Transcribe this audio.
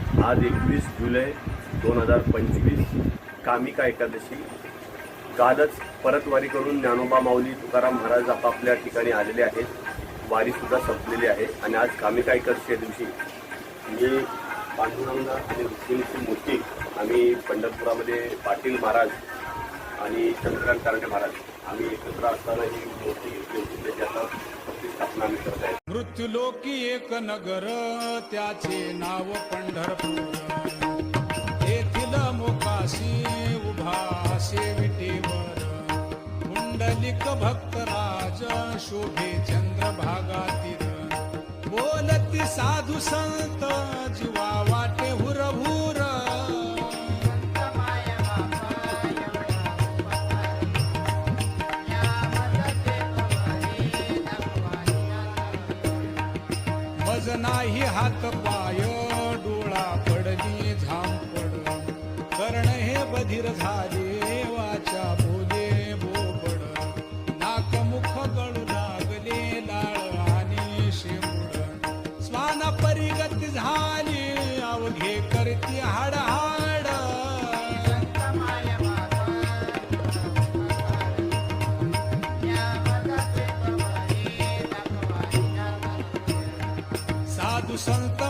आज 21 जुलै 2025 कामिका एकादशी। कालच परतवारी करून ज्ञानोबा माऊली तुकाराम महाराज आपापल्या ठिकाणी आलेले आहेत। वारीसुद्धा संपलेली आहे आणि आज कामिका एकादशी दिवशी मी पांडुरंग आणि रुक्मिणीची मूर्ती आम्ही पंढरपुरामध्ये पाटील महाराज आणि चंद्रकांत कारंडे महाराज आम्ही एकत्र असताना ही मूर्ती घेतली होती। त्याची आता प्रतिष्ठापना आम्ही करत आहे। मृत्युलोकी एक नगर त्याचे नाव पंढरपूर, येथील मोकाशी उभा शेविटेवर पुंडलिक भक्तराज शोभे चंद्रभागातील, बोलती साधू संत जीवा वाटे हुरभूर। मज नाही हात पाय डोळा पडली झांपड, कर्ण हे बधीर झाले वाचा बोले बोबड, नाक मुख गळू लागले लाळ आणि शेंबुड, स्वाना परिगती झाली अवघे करती हाडहाड। साधू संत